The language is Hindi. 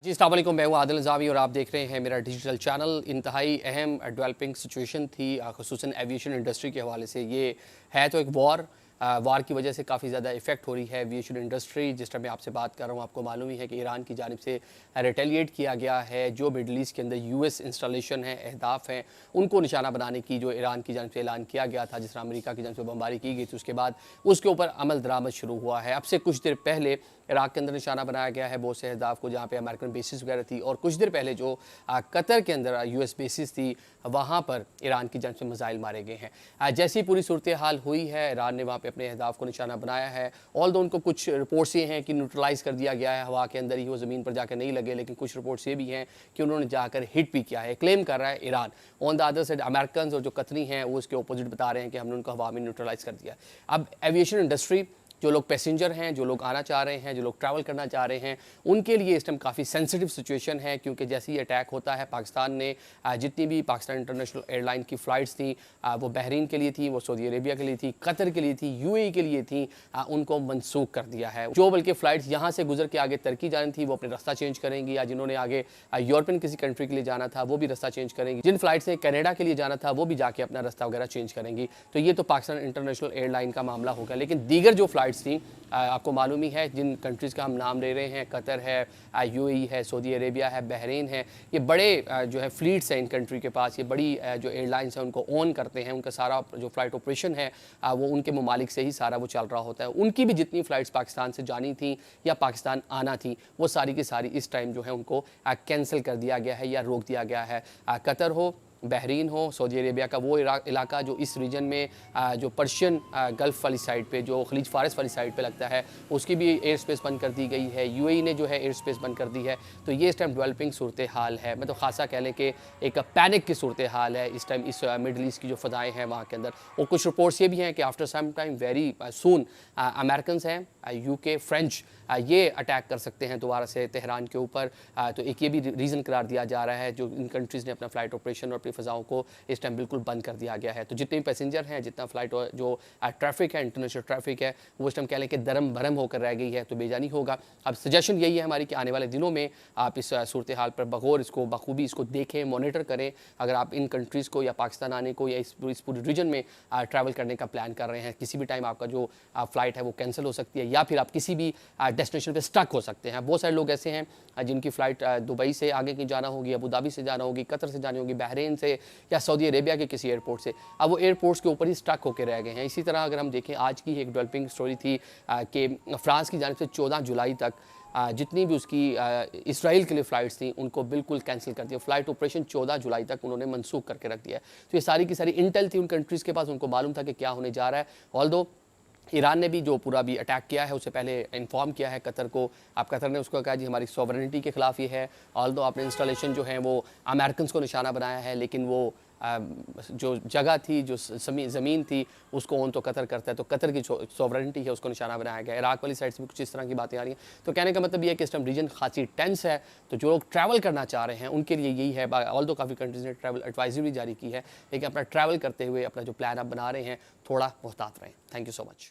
जी अस्सलाम वालेकुम, मैं हूँ आदिल निज़ामी और आप देख रहे हैं मेरा डिजिटल चैनल। इंतहाई अहम डेवलपिंग सिचुएशन थी ख़ुसूसन एविएशन इंडस्ट्री के हवाले से। ये है तो एक वार की वजह से काफ़ी ज़्यादा इफेक्ट हो रही है एविएशन इंडस्ट्री। जिस टाइम मैं आपसे बात कर रहा हूँ आपको मालूम ही है कि ईरान की जानिब से रिटेलिएट किया गया है। जो मिडल ईस्ट के अंदर यूएस इंस्टॉलेशन है, अहदाफ हैं, उनको निशाना बनाने की जो ईरान की जानिब से ऐलान किया गया था, जिस तरह अमेरिका की जानिब से बमबारी की गई थी, उसके बाद उसके ऊपर अमल दरामद शुरू हुआ है। अब से कुछ देर पहले इराक़ के अंदर निशाना बनाया गया है बहुत से अहदाफ को, जहाँ पे अमेरिकन बेसिस वगैरह थी, और कुछ देर पहले जो कतर के अंदर यूएस बेसिस थी, वहाँ पर ईरान की जानिब से मिसाइल मारे गए हैं। जैसी पूरी सूरत हाल हुई है, ईरान ने वहाँ पे अपने अहदाफ को निशाना बनाया है। ऑल दो उनको कुछ रिपोर्ट्स ये हैं कि न्यूट्रलाइज़ कर दिया गया है हवा के अंदर ही, वो ज़मीन पर जाकर नहीं लगे, लेकिन कुछ रिपोर्ट्स ये भी हैं कि उन्होंने जाकर हिट भी किया है। क्लेम कर रहा है Iran. On the other side American और जो कतरी हैं वो इसके अपोजिट बता रहे हैं कि हमने उनको हवा में न्यूट्रलाइज़ कर दिया। अब एविएशन इंडस्ट्री, जो लोग पैसेंजर हैं, जो लोग आना चाह रहे हैं, जो लोग ट्रैवल करना चाह रहे हैं, उनके लिए इस टाइम काफ़ी सेंसिटिव सिचुएशन है, क्योंकि जैसे ही अटैक होता है, पाकिस्तान ने जितनी भी पाकिस्तान इंटरनेशनल एयरलाइन की फ़्लाइट्स थी, वो बहरीन के लिए थी, वो सऊदी अरेबिया के लिए थी, कतर के लिए थी, यूएई के लिए थी, उनको मनसूख कर दिया है। जो बल्कि फ़्लाइट्स यहाँ से गुजर के आगे तुर्की जानी थी, वो अपने रास्ता चेंज करेंगी, या जिन्होंने आगे यूरोपियन किसी कंट्री के लिए जाना था वो भी रास्ता चेंज करेंगी। जिन फ़्लाइट्स ने कनाडा के लिए जाना था वो भी जाके अपना रास्ता वगैरह चेंज करेंगी। तो ये तो पाकिस्तान इंटरनेशनल एयरलाइन का मामला होगा, लेकिन दीगर जो फ़्लाइट्स थी, आपको मालूम ही है जिन कंट्रीज़ का हम नाम ले रहे हैं, कतर है, यूएई है, सऊदी अरेबिया है, बहरीन है, ये बड़े जो है फ्लीट्स हैं इन कंट्री के पास। ये बड़ी जो एयरलाइंस हैं उनको ओन करते हैं, उनका सारा जो फ़्लाइट ऑपरेशन है वो उनके ममालिक से ही सारा वो चल रहा होता है। उनकी भी जितनी फ़्लाइट्स पाकिस्तान से जानी थी या पाकिस्तान आना थी, वो सारी की सारी इस टाइम जो है उनको कैंसिल कर दिया गया है या रोक दिया गया है। कतर हो, बहरीन हो, सऊदी अरेबिया का वो इलाका जो इस रीजन में जो पर्शियन गल्फ़ वाली साइड पे, जो खलीज फ़ारस वाली साइड पे लगता है, उसकी भी एयर स्पेस बंद कर दी गई है। यूएई ने जो है एयर स्पेस बंद कर दी है। तो ये इस टाइम डेवलपिंग सूरत हाल है, मतलब खासा कह लें कि एक पैनिक की सूरत हाल है इस टाइम इस मिडल ईस्ट की जो फ़ज़ाएँ हैं वहाँ के अंदर। और कुछ रिपोर्ट्स ये भी हैं कि after some time very soon Americans हैं, यूके, फ्रेंच, ये अटैक कर सकते हैं दोबारा से तेहरान के ऊपर। तो एक ये भी रीज़न करार दिया जा रहा है, जो इन कंट्रीज़ ने अपना फ़्लाइट ऑपरेशन और अपनी फ़ज़ाओं को इस टाइम बिल्कुल बंद कर दिया गया है। तो जितने भी पैसेंजर हैं, जितना फ़्लाइट जो ट्रैफिक है, इंटरनेशनल ट्रैफिक है, वो इस टाइम कह लें कि दरम भरम होकर रह गई है, तो बेजानी होगा। अब सजेशन यही है हमारी कि आने वाले दिनों में आप इस सूरत हाल पर बगौर इसको बखूबी इसको देखें, मॉनिटर करें। अगर आप इन कंट्रीज़ को या पाकिस्तान आने को या इस पूरी रीजन में ट्रैवल करने का प्लान कर रहे हैं, किसी भी टाइम आपका जो फ़्लाइट है वो कैंसिल हो सकती है, या फिर आप किसी भी डेस्टिनेशन पे स्टक हो सकते हैं। बहुत सारे लोग ऐसे हैं जिनकी फ़्लाइट दुबई से आगे की जाना होगी, अबू धाबी से जाना होगी, कतर से जानी होगी, बहरीन से या सऊदी अरेबिया के किसी एयरपोर्ट से। अब वो एयरपोर्ट्स के ऊपर ही स्टक होकर रह गए हैं। इसी तरह अगर हम देखें, आज की एक डेवलपिंग स्टोरी थी कि फ्रांस की जानिब से 14 जुलाई तक जितनी भी उसकी इसराइल के लिए फ़्लाइट्स थी उनको बिल्कुल कैंसिल कर दिया। फ़्लाइट ऑपरेशन 14 जुलाई तक उन्होंने मनसूख करके रख दिया है। तो ये सारी की सारी इंटेल थी उन कंट्रीज़ के पास, उनको मालूम था कि क्या होने जा रहा है। ऑल्दो ईरान ने भी जो पूरा भी अटैक किया है उससे पहले इन्फॉर्म किया है कतर को। अब कतर ने उसको कहा जी हमारी सॉवरेनिटी के ख़िलाफ़ ये है। ऑल्दो आपने इंस्टॉलेशन जो है वो अमेरिकन्स को निशाना बनाया है, लेकिन वो जो जगह थी, जो ज़मीन थी, उसको ओन तो कतर करता है, तो कतर की सॉवरेनिटी है उसको निशाना बनाया गया। इराक़ वाली साइड से भी कुछ इस तरह की बातें आ रही हैं। तो कहने का मतलब ये है कि इस टाइम रीजन खासी टेंस है। तो जो लोग ट्रैवल करना चाह रहे हैं उनके लिए यही है। ऑल्दो काफ़ी कंट्रीज़ ने ट्रैवल एडवाइजरी जारी की है, लेकिन अपना ट्रैवल करते हुए अपना जो प्लान आप बना रहे हैं थोड़ा मुहतात रहें। Thank you so much.